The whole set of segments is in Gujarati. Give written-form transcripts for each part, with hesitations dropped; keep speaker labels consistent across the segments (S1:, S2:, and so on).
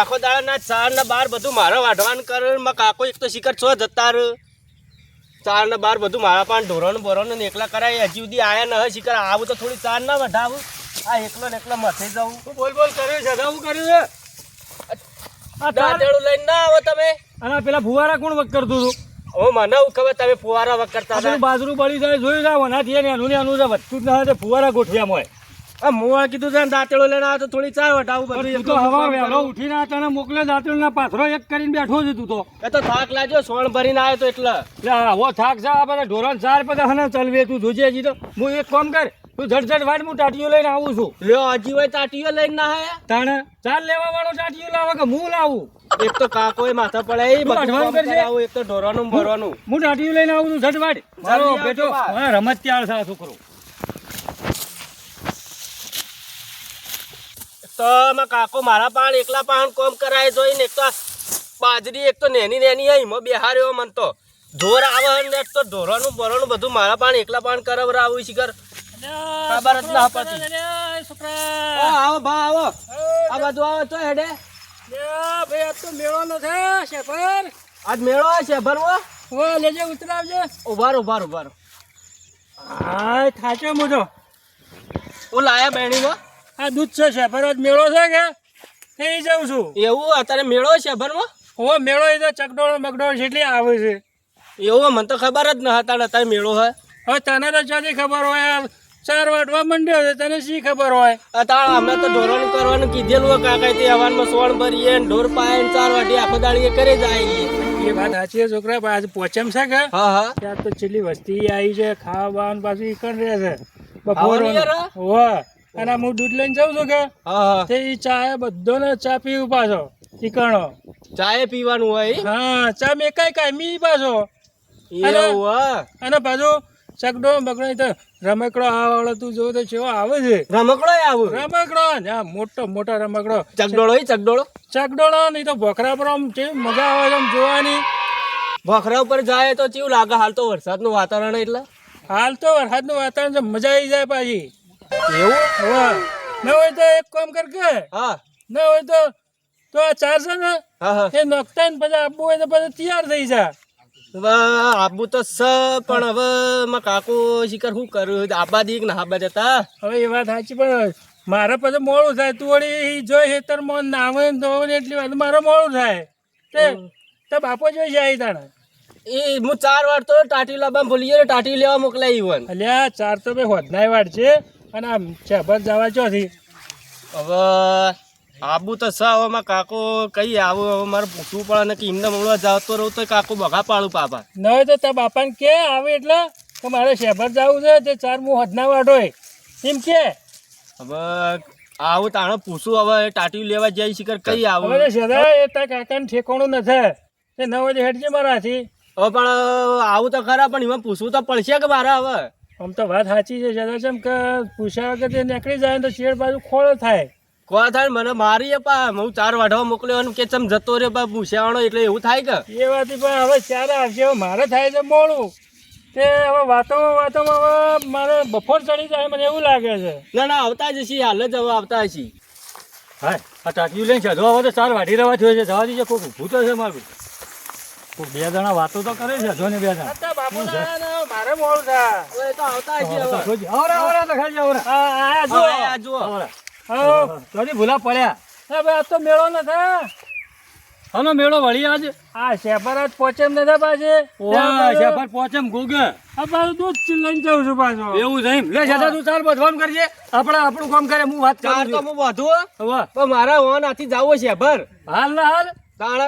S1: આખો દાડા ના 4 ને 12 બધું મારા વાઢવાન કરે કાકો એક તો શિખર છો જતા રે 4 ને 12 બધું મારા પાન ઢોરણ બોરણ ને એકલા કરાય હજી સુધી આયા ન શિખર આવું તો થોડી 4 ના વઢાવું આ એકલો ને એકલો મથે જાઉં બોલ કર્યું છે હું કર્યું છે આ દાંતેડું લઈને ના આવો તમે
S2: અને પેલા ફુવારા કોણ વક કરતું હતું
S1: ઓ મને ખબર તમે ફુવારા વક કરતા હતા
S2: બાજરું બળી જાય જોયું જાવ નાથી એનું વધતું જ ના ફુવારા ગોઠવ્યા મોય
S1: મુવા કીધું છે દાંતેડો લઈને આવે તો થોડી 4 વઢાવું
S2: બધું તો હવા વેલો ઉઠીને તને મોકલે દાંતેડો ના પાથરો એક કરીને બેઠો છે તું તો
S1: એ તો થાક લાગ્યો સોણ ભરીને આવ્યો તો એટલે
S2: આવો થાક છે આ બધા ઢોરણ 4 બધા હને ચલવે તું જોજે હજી તો હું એક કામ કર તું ઝટઝટ વાટ હું ટાટીઓ લઈને આવું છું
S1: લ્યો હજી હોય ટાટીઓ લઈને ના હે
S2: તાણે 4 લેવા વાળો ટાટીઓ લાવે કે હું લાવું
S1: એક તો કાકોએ માથા પડે એ બધું કરજે આવું એક તો ઢોરવાનું ભરવાનું
S2: હું ટાટીઓ લઈને આવું છું ઝટવાટ મારો બેટો હા રમત ત્યાર છે છોકરો
S1: તો માં કાકો મારા પાણ એકલા પાણ કોમ કરાય જોઈને એક તો બાજરી એક તો નેની નેની હઈ મો બેહાર્યો મન તો ઢોર આવે ને તો ઢોરવાનું બરોનું બધું મારા પાણ એકલા પાણ કરાવરાવું શિખર ખબર જ ના પડતી છોકરા આવો ભા આવો આ બધું આવો તો હેડે
S2: ભાઈ આજ તો મેળો નથી શેફર
S1: આજ મેળો છે ભરવો
S2: હો લેજે ઉતરાવજે
S1: ઉભારો
S2: હા થાચો મોજો
S1: હું લાયા બેણીમાં
S2: આ દૂધ છે શેફર આજ મેળો છે કે એ જાઉં છું
S1: એવું અત્યારે મેળો છે ભરમાં
S2: હો મેળો એ તો ચકડોળ મકડોળ જેટલી આવે છે
S1: એવું મને તો ખબર જ ન હતા અત્યારે મેળો હે
S2: હવે તને તો ચાથી ખબર હોય 4 વાટવા મંડ્યો છે તને શી ખબર હોય
S1: અત્યારે અમે તો ઢોરવાનું કરવાનું કીધેલું હોય કાકા તે હવાનમાં સોણ ભરીએ ને ઢોર પાય ને 4 વાટી આખો દાડી કરે જાય
S2: એ વાત સાચી છે છોકરા પણ આજે પોચમ છે કે
S1: હા
S2: ત્યાં તો છેલ્લી વસ્તી આવી છે ખાવાનું પાછું ઈકણ રહે છે બપોર હો અને હું દૂધ લઈને જાઉં છું કે તે ઈ ચા બધોને ચા પીવું પાછો ઈકણો
S1: ચાય પીવાનું હોય
S2: હા ચા મેં કઈ મી પાછો
S1: એવું
S2: અને પાછું ચકડો બકડો તો રમકડો આ વાળો તું જોવો તો કેવો આવે છે
S1: રમકડો આવું
S2: રમકડો હા મોટો રમકડો
S1: ચકડોળો
S2: નહીં તો ભોખરા પર આમ કેવી મજા આવે આમ જોવાની
S1: ભોખરા ઉપર જાય તો કેવું લાગે હાલ તો વરસાદનું વાતાવરણ એટલે
S2: હાલ તો વરસાદનું વાતાવરણ મજા આવી જાય પાછી
S1: એવું
S2: હા ન હોય તો એક કામ કર કે
S1: હા
S2: ન હોય તો આ ચાર છે ને એ નખતા ને પછી આપવું હોય તો પછી તૈયાર થઈ જાય
S1: આબુ તો સ પણ હવે માં કાકો શિખર શું કર્યું આબા દીક ના આબા જતા
S2: હવે એ વાત સાચી પણ મારે પછી મોડું થાય તું વળી જોઈ હેતર મોન નાવે ને તો એટલી વાત મારે મોડું થાય તે બાપો જોઈ જાય તાણે
S1: એ હું 4 વાર તો ટાટી લાવવા ભૂલી ગયો ટાટી લેવા મોકલાઈ વન
S2: અલ્યા 4 તો ભાઈ હોદનાય વાડ છે અને આમ ચાબર જવા ચોથી
S1: હવે આબુ તો સ હવે માં કાકો કઈ આવું હવે મારે પૂછવું પડે ને કે એમને મળવા જાવતો રહું તો કાકો બઘા પાડું પાપા
S2: ન હોય તો તાર બાપાને કે આવે એટલે કે મારે શેભર જવું છે તે 4 હું હોદના વાડ હોય એમ કે
S1: હવે આવું તાણે પૂછું હવે ટાટી લેવા જાય શિખર કઈ આવું
S2: હવે સદા એ તાર કાકાને ઠેકાણું નથી તે ન હોય તો હેડજે મારાથી
S1: હવે પણ આવું તો ખરા પણ એમાં પૂછવું તો પડશે કે મારે હવે
S2: આમ તો વાત સાચી છે સદા જેમ કે પૂછ્યા વગર તે નીકળી જાય તો શેર બાજુ ખોળો થાય
S1: કોણ થાય મને મારી પા હું 4 વાઢવા મોકલ્યો કે ચમ જતો રે પા પૂછ્યાવાનો એટલે એવું થાય કે
S2: એ વાત પણ હવે 4 આવશે હવે મારે થાય છે મોડું તે હવે વાતોમાં હવે મારે બફોર ચડી જાય મને એવું લાગે છે
S1: ના આવતા જ છીએ હાલ જ હવે આવતા છીએ
S2: હા આ ટાટીયું લઈને ચડવા હવે તો 4 વાઢી રવા થયો છે જવા દીજે કોક ઊભું તો છે મારું કોક 2 જણા વાતો તો કરે છે જો ને 2 જણા બાપુ મારે મોડું થાય
S1: હવે તો આવતા છીએ હવે
S2: આવરા તો ખાલી આવરા આ જો હા ચોથી ભૂલા પડ્યા હા ભાઈ આજ તો મેળો નથી હનો મેળો વળી આજ આ શેફર આજ પોચેમ નથી પાછે શેફર પોચેમ ગોગે આ પાછું દૂધ લઈને જાઉં છું પાછો એવું છે લે જતા તું ચાલ બધવાનું કરજે આપણું કામ કરે હું વાત કરું
S1: તો હું બધું હવે મારા ઓન આથી જાવું છે ભર
S2: હાલ ના હાલ
S1: તાણે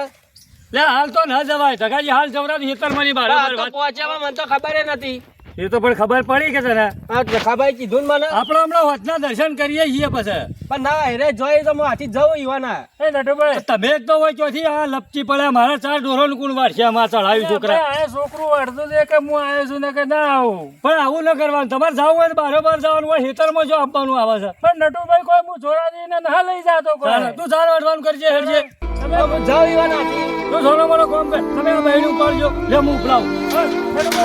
S2: લે હાલ તો ન જવાય ટકાજી હાલ જવરાત હેતર મની બાર
S1: પહોંચ્યામાં મને તો ખબર નથી
S2: એ તો પણ ખબર પડી કે તને
S1: હા રખાભાઈ કીધું મને
S2: આપણે હમણાં હોજના દર્શન કરીએ છીએ પછી
S1: પણ ના હેરે જોઈ તો હું હાથી જવું ઈવાના
S2: એ નટુભાઈ તમે તો હોય ચોથી આ લપચી પડ્યા મારા 4 ઢોરોનું કોણ વારશે આમાં ચડાવી છોકરા આ છોકરું અડધું છે કે હું આવ્યો છું ને કે ના આવું પણ આવું ન કરવાનું તમારે જવું હોય તો બારોબાર જવાનું હોય હેતરમાં જો આપવાનું આવે છે પણ નટુભાઈ કોઈ હું જોડા દઈને ના લઈ જાતો કોઈ તું 4 વાટવાનું કરજે હેડજે
S1: તમે જાવ ઈવાના
S2: તું સોનો મોનો કામ કર તમે આ બહેન ઉપાડજો લે હું ઉપડાવ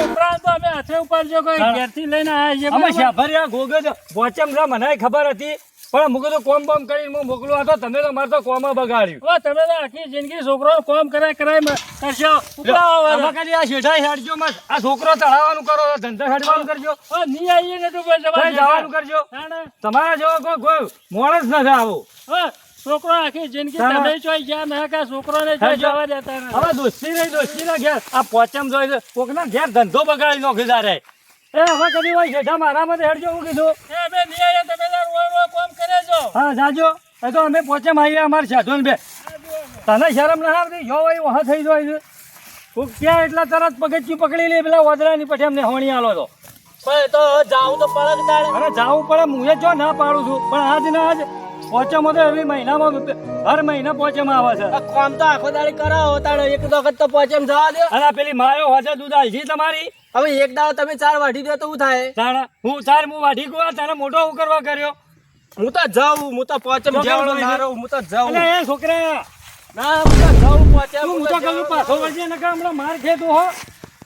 S2: ઉપરાંત તો અમે હાથે ઉપાડજો કોઈ ઘેરથી લઈને આવ્યા છીએ અમે શેફરિયા ગોગજ પોચમ રા મને ખબર હતી પણ મૂકે તો કોમ બોમ કરીને હું મોકલું હતો તમે તો મારે તો કોમ બગાડ્યું તમે તો આખી જિંદગી છોકરો કોમ કરાય કરશો આ શેઠા હેડજો મત આ છોકરો ચડાવવાનું કરો ધંધા હેડવાનું કરજો નહીં આવીએ ને તો જવાનું કરજો તમારા જેવો કોઈ માણસ નથી આવો છોકરો આખી જિંદગી તમે ચોઈ ગયા ના કા છોકરોને જવા દેતા હવે દોસ્તી ના ઘેર આ પોચમ જોઈ છે કોકના ઘેર ધંધો બગાડી નોખી દારે એ હવે કદી હોય શેઠા મારા માટે હેડજો હું કીધું એ બે નહીં આવ્યા તમે રોય કોમ કરે છો હા જાજો એ તો અમે પોચમ આવી અમારે શેઠો ને બે તને શરમ ના આવતી જો ભાઈ વહા થઈ જાય છે તું ક્યાં એટલા તરત પગથિયું પકડી લે પેલા વદરાની પછી અમને હોણી આલો તો
S1: પણ તો જાવું તો પડે તારે.
S2: અરે જાવું પડે હું એ જો ના પાડું છું પણ આજ ના આજ પોચમ તો એવી મહિનામાં હર મહિના પોચમ આવે છે
S1: આ કામ તો આખો દાડી કરાવો તારે એક વખત તો પોચમ જવા દો.
S2: અને પેલી માયો હોજે દૂધ આવી તમારી
S1: હવે એક દાવ તમે 4 વાઢી દો તો શું થાય?
S2: તાણા હું વાઢી ગયો તારે મોટો હું કરવા કર્યો
S1: હું તો જાઉં, હું તો પોચમ જેવડો ના રહું, હું તો જાઉં.
S2: અરે એ છોકરા
S1: ના હું તો જાઉં પોચમ.
S2: હું તો કહું પાછો વળજે નકા હમણાં માર ખેતું હો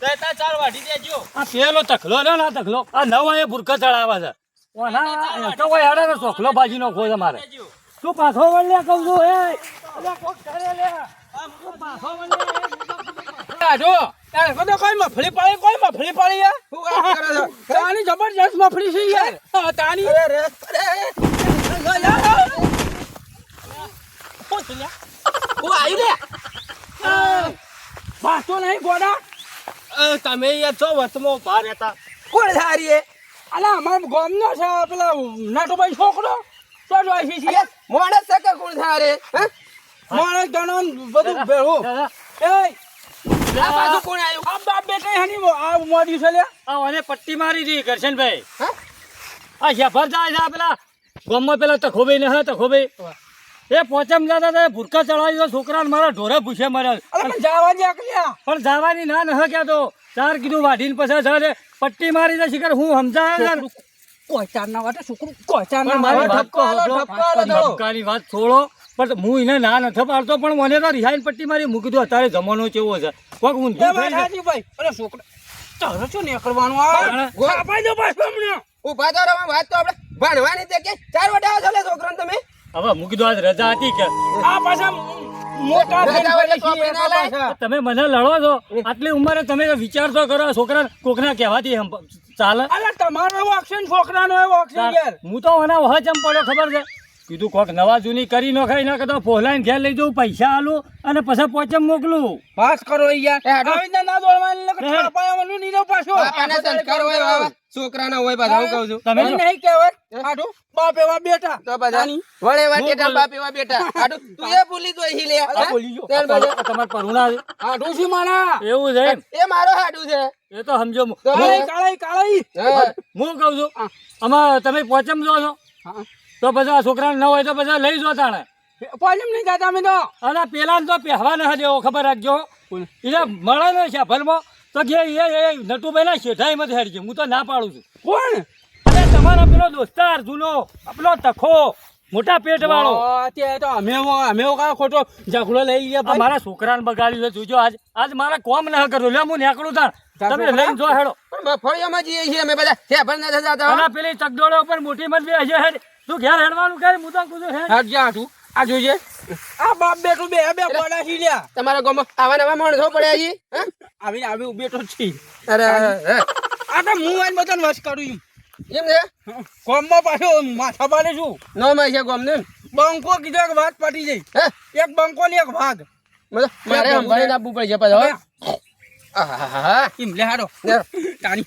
S1: તે તા 4 વાઢી દેજો.
S2: આ પેલો તખલો ને ના તખલો આ નવા એ ભૂરકા ચડાવે છે ઓના તો કોઈ હેડે ચોખલો ભાજી નો ખોજ મારે તું પાછો વળ લે કહું છું એ અલે કોક કરે લે તું પાછો વળ લે
S1: આજો તારે કોનો કોઈ મફળી પાડી યાર. હું વાત કરે છો? તાની જબરજસ્ત મફળી છે યાર. હા તાની. અરે રે હું આવી લે.
S2: પાછો નહીં ગોડા
S1: તમે યાર છો વચમાં ઉભા રહેતા.
S2: કોણ સારી એ અલા અમાર ગામનો છે પેલા નાટોભાઈ છોકરો તો જો આવી છે
S1: મોણસ છે કે કોણ થારે?
S2: માણસ ગણન બધું ભેળું એ
S1: આ બાજુ કોણ આવ્યું?
S2: આ બાપ બેટે હની આ મોડી છે લે આ ઓને પટ્ટી મારી દી કરશનભાઈ આ શેફર જાય છે પેલા ગામમાં પેલા તખોભાઈ ને હા તખોભાઈ એ પોચમ જતા હતા ભૂરકા ચડાવી છોકરાને મારા ઢોરે પૂછે મારે પણ જવાની ના ન ક્યાં તો ચાર કીધું વાઢીને પછી જાય પટ્ટી મારી દે શિખર હું સમજાય કોચારના વાટે છોકરું કોચારના મારી ધબકાની વાત છોડો પણ હું એને ના નથી પાડતો પણ મને તો રિહાઈન પટ્ટી મારી મૂકી દો અત્યારે જમાનો કેવો છે કોક ઊંધું થઈ જાય ભાઈ અરે છોકરા તારે શું નીકળવાનું આ કાપાઈ દો પાછો હમણાં
S1: ઉભા તો રહો, વાત તો આપણે ભણવાની તે કે 4 વાડા છો લે છોકરાને તમે.
S2: હવે મૂકી દો આજ રજા હતી કે આ પાછા મોટા તમે મને લડો છો આટલી ઉંમરે તમે વિચાર તો કરો છોકરા કોકના કહેવાથી ચાલે અરે તમારો એવો અક્ષર છોકરાનો એવો અક્ષર યાર હું તો એના વહ ચમ પડ્યો ખબર છે કીધું કોક નવા જૂની કરી નખાય ના કદો ફોલાઈને ઘેર લઈ જવું પૈસા આલું અને પછી પોચમ મોકલું પાસ કરો યાર આવીને ના દોડવાની લખ પાપાવાનું નીરો પાછો
S1: બાપાને સંસ્કાર હોય બાબા, છોકરાના હોય પાછા. હું કહું છું
S2: તમે નહીં કહેવાય આઠું બાપ એવા બેટા
S1: તો બધા વળે એવા ટેટા બાપ એવા બેટા. આડું તું એ ભૂલી તો અહીં લે.
S2: બોલી જો તમાર પરુણા આઠું છે મારા એવું છે
S1: એ મારો હાડું છે.
S2: એ તો સમજો કાળી હું કહું છું આમાં તમે પોચમ જો છો તો પછી આ છોકરાને ન હોય તો પછી લઈ જો તાણે પોચમ નહીં જતા અમે તો અરે પેલા તો પહેવા ન દેવો ખબર રાખજો એટલે મળે ને છે ભલમાં તો કે એ નટુભાઈ ના શેઠાઈ મત હેડ છે હું તો ના પાડું છું કોણ અરે તમારા પેલો દોસ્તાર જૂનો પેલો તખો મોટા પેટ વાળો તે તો અમે કયો ખોટો ઝઘડો લઈ ગયા મારા છોકરાને બગાડ્યું છે જોજો આજ મારા કોમ ના કર્યો લે હું નીકળું તાર તમે લઈને જો હેડો
S1: પણ મફળિયામાં જઈએ છીએ અમે બધા. શેફર નથી જતા.
S2: અને પેલી ચકડોળો ઉપર મોટી મત હશે હેડ તું ઘેર હેડવાનું કરે હું તો કુછ હેડ જા આઠું આ જોજે આ બાપ બેટું બે પડ્યા છે લ્યા
S1: તમારા ગામમાં આવા નવા માણસો પડ્યા છે.
S2: આવી બેઠો છે
S1: અરે
S2: આ તો હું આને બધાને વશ કરું
S1: એમ છે.
S2: કોમમાં પાછો માથા પાડે છું
S1: નો માં છે ગામ ને
S2: બંકો કીધો કે વાત પટી જઈ એક બંકો ને એક ભાગ
S1: મારે સંભાળીને આપવું પડે છે પાછા.
S2: એમ લે હાડો તારી